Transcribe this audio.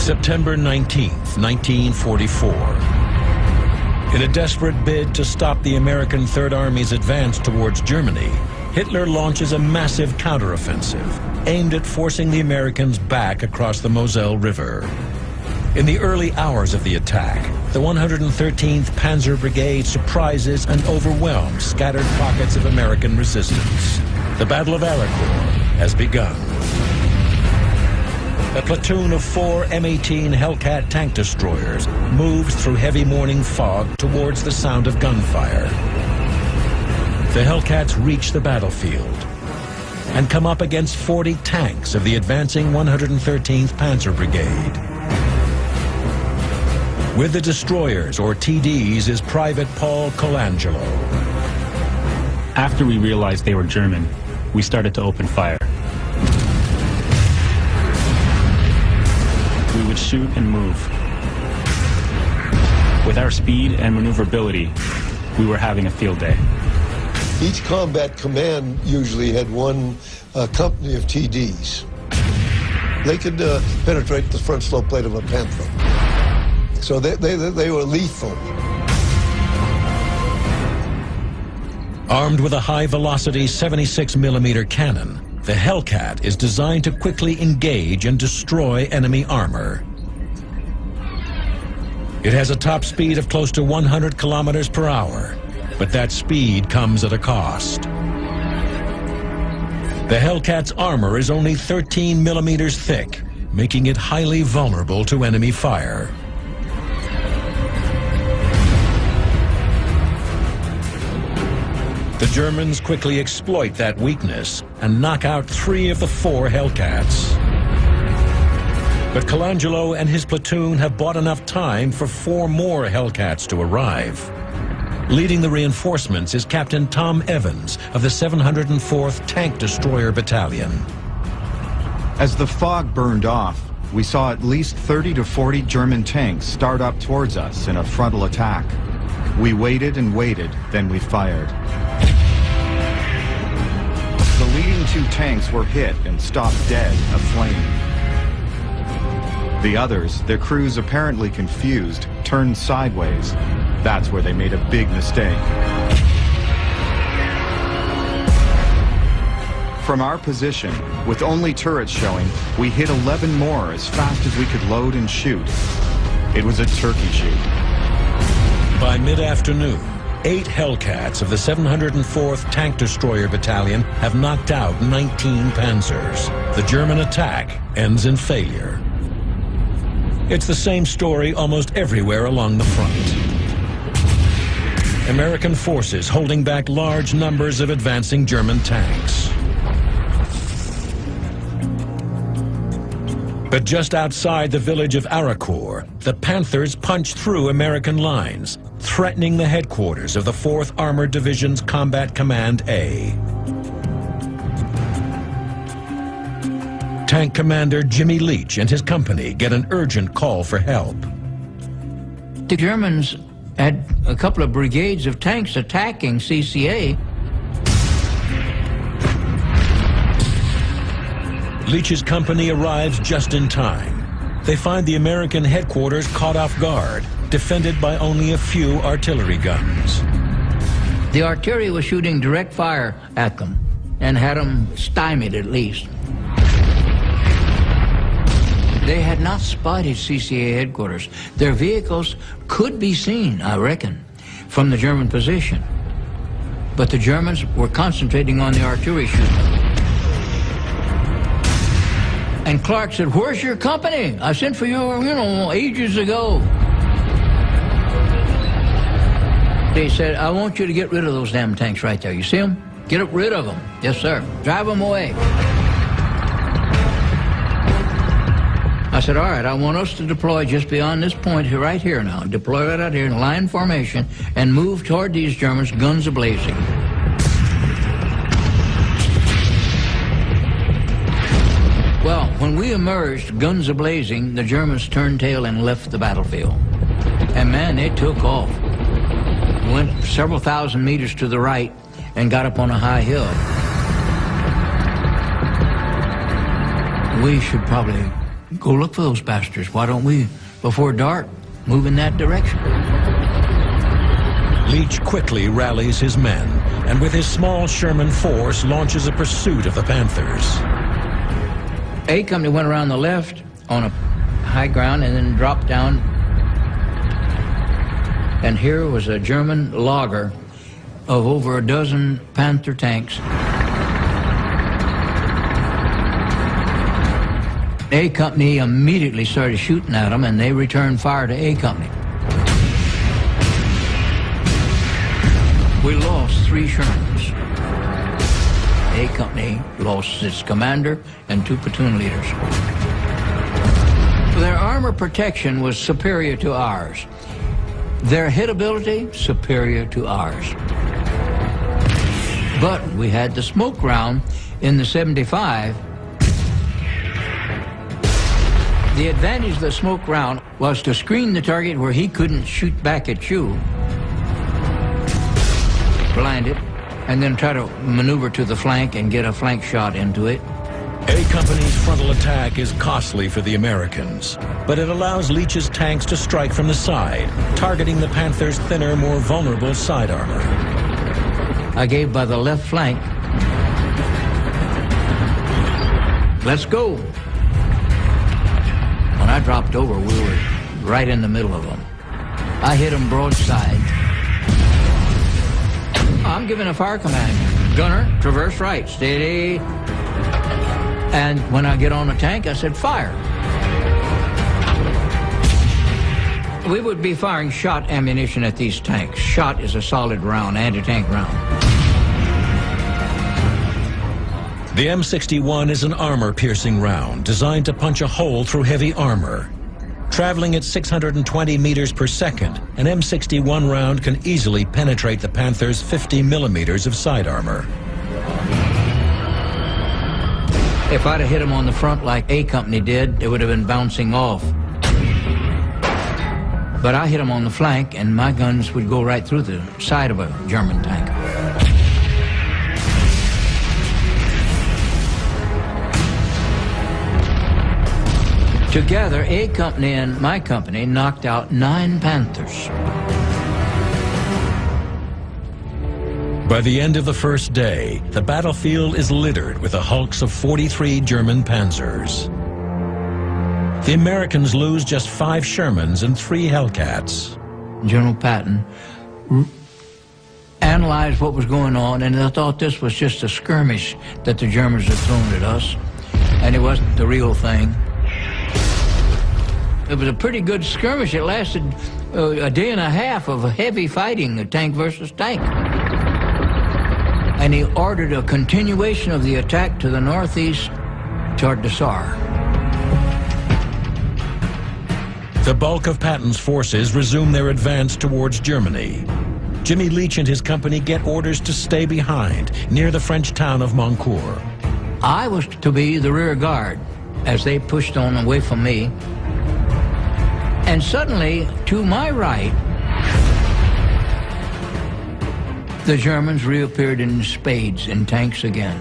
September 19th, 1944. In a desperate bid to stop the American Third Army's advance towards Germany, Hitler launches a massive counteroffensive aimed at forcing the Americans back across the Moselle River. In the early hours of the attack, the 113th Panzer Brigade surprises and overwhelms scattered pockets of American resistance. The Battle of Arracourt has begun. A platoon of 4 M18 Hellcat tank destroyers moves through heavy morning fog towards the sound of gunfire. The Hellcats reach the battlefield and come up against 40 tanks of the advancing 113th Panzer Brigade. With the destroyers, or TDs, is Private Paul Colangelo. After we realized they were German, we started to open fire. We would shoot and move. With our speed and maneuverability, we were having a field day. Each combat command usually had one company of TDs. They could penetrate the front slope plate of a Panther. So they were lethal. Armed with a high-velocity 76mm cannon, the Hellcat is designed to quickly engage and destroy enemy armor. It has a top speed of close to 100 kilometers per hour, but that speed comes at a cost. The Hellcat's armor is only 13 millimeters thick, making it highly vulnerable to enemy fire. The Germans quickly exploit that weakness and knock out 3 of the 4 Hellcats. But Colangelo and his platoon have bought enough time for 4 more Hellcats to arrive. Leading the reinforcements is Captain Tom Evans of the 704th Tank Destroyer Battalion. As the fog burned off, we saw at least 30 to 40 German tanks start up towards us in a frontal attack. We waited and waited, then we fired. The leading 2 tanks were hit and stopped dead, aflame. The others, their crews apparently confused, turned sideways. That's where they made a big mistake. From our position, with only turrets showing, we hit 11 more as fast as we could load and shoot. It was a turkey shoot. By mid-afternoon, 8 Hellcats of the 704th Tank Destroyer Battalion have knocked out 19 Panzers. The German attack ends in failure. It's the same story almost everywhere along the front. American forces holding back large numbers of advancing German tanks. But just outside the village of Arracourt, the Panthers punch through American lines, threatening the headquarters of the 4th Armored Division's Combat Command A. Tank Commander Jimmy Leach and his company get an urgent call for help. The Germans had a couple of brigades of tanks attacking CCA. Leach's company arrives just in time. They find the American headquarters caught off guard, defended by only a few artillery guns. The artillery was shooting direct fire at them and had them stymied at least. They had not spotted CCA headquarters. Their vehicles could be seen, I reckon, from the German position. But the Germans were concentrating on the artillery shooting. And Clark said, "Where's your company? I sent for you, ages ago." They said, "I want you to get rid of those damn tanks right there. You see them? Get rid of them." "Yes, sir." "Drive them away." I said, "All right, I want us to deploy just beyond this point here, right here now. Deploy right out here in line formation and move toward these Germans, guns a-blazing." Well, when we emerged, guns a-blazing, the Germans turned tail and left the battlefield. And man, they took off. Went several thousand meters to the right and got up on a high hill. We should probably go look for those bastards. Why don't we, before dark, move in that direction? Leach quickly rallies his men, and with his small Sherman force launches a pursuit of the Panthers. A Company went around the left on a high ground and then dropped down. And here was a German logger of over a dozen Panther tanks. A Company immediately started shooting at them, and they returned fire to A Company. We lost 3 Shermans. A Company lost its commander and 2 platoon leaders. Their armor protection was superior to ours. Their hitability, superior to ours. But we had the smoke round in the 75. The advantage of the smoke round was to screen the target where he couldn't shoot back at you, blind it, and then try to maneuver to the flank and get a flank shot into it. A Company's frontal attack is costly for the Americans, but it allows Leach's tanks to strike from the side, targeting the Panthers' thinner, more vulnerable side armor. I gave by the left flank. Let's go. When I dropped over, we were right in the middle of them. I hit them broadside. I'm giving a fire command. Gunner, traverse right, steady. And when I get on the tank, I said, fire. We would be firing shot ammunition at these tanks. Shot is a solid round, anti-tank round. The M61 is an armor-piercing round designed to punch a hole through heavy armor. Traveling at 620 meters per second, an M61 round can easily penetrate the Panther's 50 millimeters of side armor. If I'd have hit them on the front like A Company did, it would have been bouncing off. But I hit them on the flank, and my guns would go right through the side of a German tank. Together, A Company and my company knocked out 9 Panthers. By the end of the first day, the battlefield is littered with the hulks of 43 German panzers. The Americans lose just 5 Shermans and 3 Hellcats. General Patton analyzed what was going on, and I thought this was just a skirmish that the Germans had thrown at us, and it wasn't the real thing. It was a pretty good skirmish. It lasted a day and a half of heavy fighting, tank versus tank. And he ordered a continuation of the attack to the northeast toward the Saar. The bulk of Patton's forces resume their advance towards Germany. Jimmy Leach and his company get orders to stay behind near the French town of Moncourt. I was to be the rear guard as they pushed on away from me. And suddenly, to my right, the Germans reappeared in spades in tanks again.